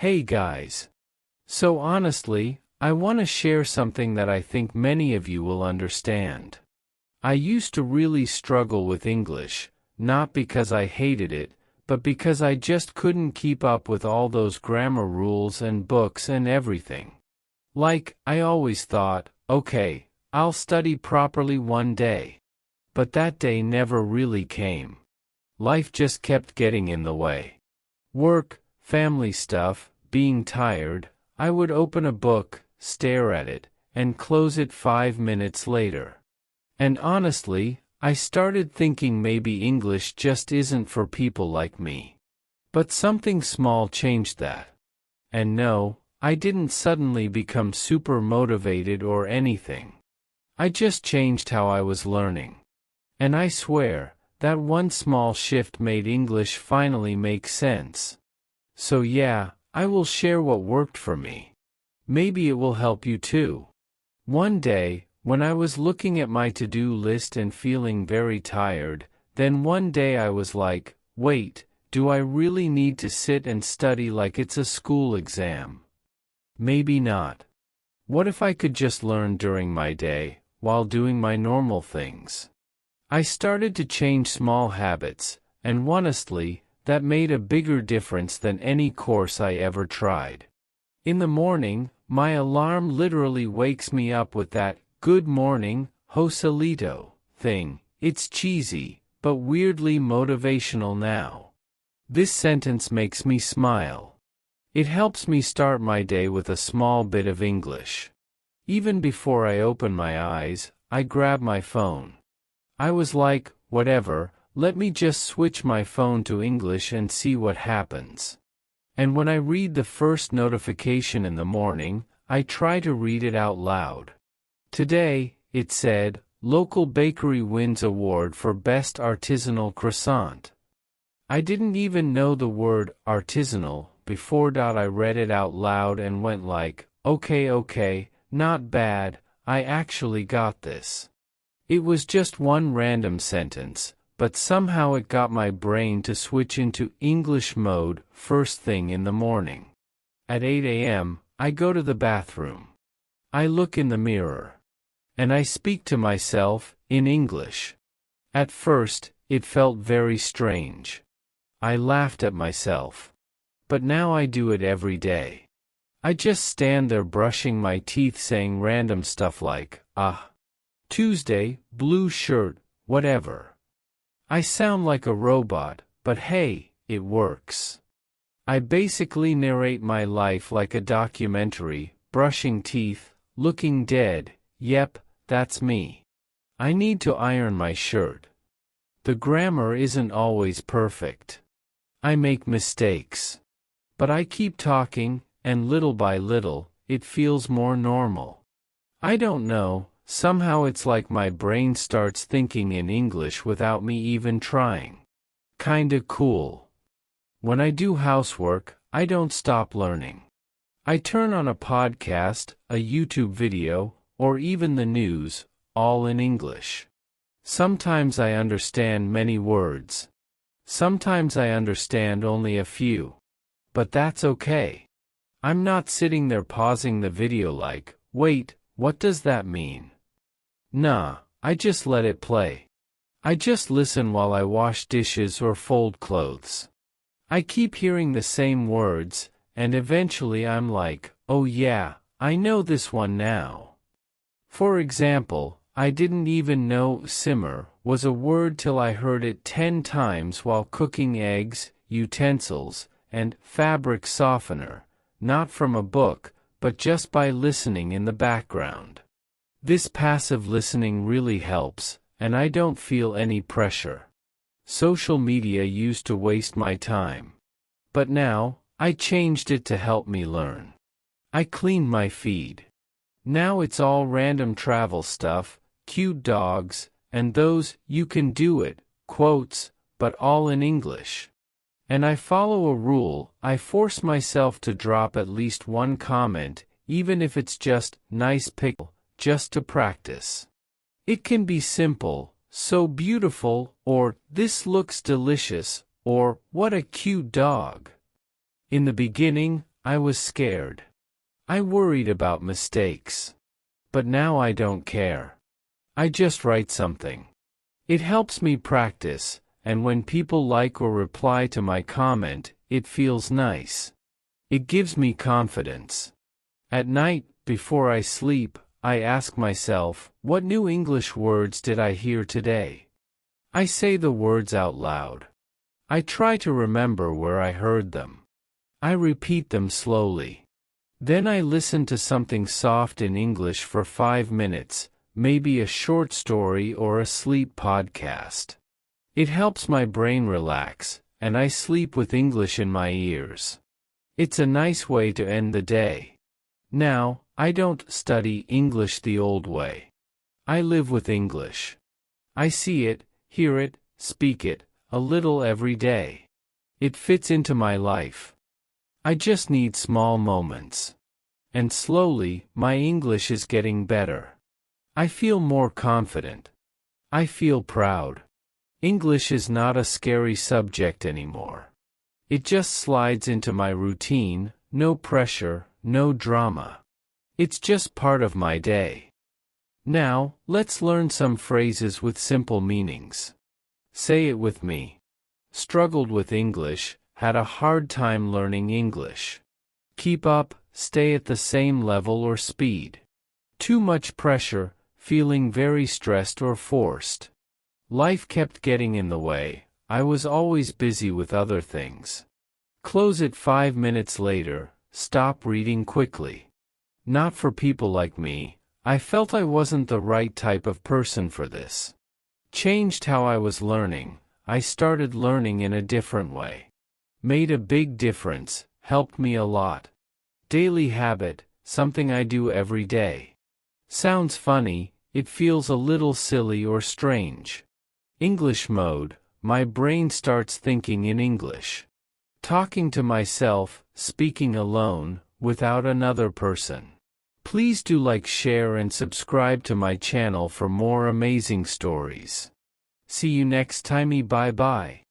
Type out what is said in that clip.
Hey guys. So honestly, I want to share something that I think many of you will understand. I used to really struggle with English, not because I hated it, but because I just couldn't keep up with all those grammar rules and books and everything. Like, I always thought, okay, I'll study properly one day. But that day never really came. Life just kept getting in the way. Work, family stuff, being tired, I would open a book, stare at it, and close it 5 minutes later. And honestly, I started thinking maybe English just isn't for people like me. But something small changed that. And no, I didn't suddenly become super motivated or anything. I just changed how I was learning. And I swear, that one small shift made English finally make sense. So yeah, I will share what worked for me. Maybe it will help you too. One day, when I was looking at my to-do list and feeling very tired, then one day I was like, wait, do I really need to sit and study like it's a school exam? Maybe not. What if I could just learn during my day, while doing my normal things? I started to change small habits, and honestly, that made a bigger difference than any course I ever tried. In the morning, my alarm literally wakes me up with that, "Good morning, Joselito," thing. It's cheesy, but weirdly motivational now. This sentence makes me smile. It helps me start my day with a small bit of English. Even before I open my eyes, I grab my phone. I was like, whatever, let me just switch my phone to English and see what happens. And when I read the first notification in the morning, I try to read it out loud. Today, it said, local bakery wins award for best artisanal croissant. I didn't even know the word artisanal before. I read it out loud and went like, okay, not bad, I actually got this. It was just one random sentence, but somehow it got my brain to switch into English mode first thing in the morning. At 8 a.m., I go to the bathroom. I look in the mirror. And I speak to myself, in English. At first, it felt very strange. I laughed at myself. But now I do it every day. I just stand there brushing my teeth saying random stuff like, Tuesday, blue shirt, whatever. I sound like a robot, but hey, it works. I basically narrate my life like a documentary, brushing teeth, looking dead, yep, that's me. I need to iron my shirt. The grammar isn't always perfect. I make mistakes. But I keep talking, and little by little, it feels more normal. I don't know. Somehow it's like my brain starts thinking in English without me even trying. Kinda cool. When I do housework, I don't stop learning. I turn on a podcast, a YouTube video, or even the news, all in English. Sometimes I understand many words. Sometimes I understand only a few. But that's okay. I'm not sitting there pausing the video like, wait, what does that mean? Nah, I just let it play. I just listen while I wash dishes or fold clothes. I keep hearing the same words, and eventually I'm like, oh yeah, I know this one now. For example, I didn't even know simmer was a word till I heard it 10 times while cooking eggs, utensils, and fabric softener, not from a book, but just by listening in the background. This passive listening really helps, and I don't feel any pressure. Social media used to waste my time. But now, I changed it to help me learn. I cleaned my feed. Now it's all random travel stuff, cute dogs, and those "you can do it" quotes, but all in English. And I follow a rule. I force myself to drop at least one comment, even if it's just "nice pickle," just to practice. It can be simple, "so beautiful," or "this looks delicious," or "what a cute dog." In the beginning, I was scared. I worried about mistakes. But now I don't care. I just write something. It helps me practice, and when people like or reply to my comment, it feels nice. It gives me confidence. At night, before I sleep, I ask myself, what new English words did I hear today? I say the words out loud. I try to remember where I heard them. I repeat them slowly. Then I listen to something soft in English for 5 minutes, maybe a short story or a sleep podcast. It helps my brain relax, and I sleep with English in my ears. It's a nice way to end the day. Now, I don't study English the old way. I live with English. I see it, hear it, speak it, a little every day. It fits into my life. I just need small moments. And slowly, my English is getting better. I feel more confident. I feel proud. English is not a scary subject anymore. It just slides into my routine, no pressure, no drama. It's just part of my day. Now, let's learn some phrases with simple meanings. Say it with me. Struggled with English, had a hard time learning English. Keep up, stay at the same level or speed. Too much pressure, feeling very stressed or forced. Life kept getting in the way, I was always busy with other things. Close it 5 minutes later, stop reading quickly. Not for people like me, I felt I wasn't the right type of person for this. Changed how I was learning, I started learning in a different way. Made a big difference, helped me a lot. Daily habit, something I do every day. Sounds funny, it feels a little silly or strange. English mode, my brain starts thinking in English. Talking to myself, speaking alone, without another person. Please do like, share and subscribe to my channel for more amazing stories. See you next time. Bye bye.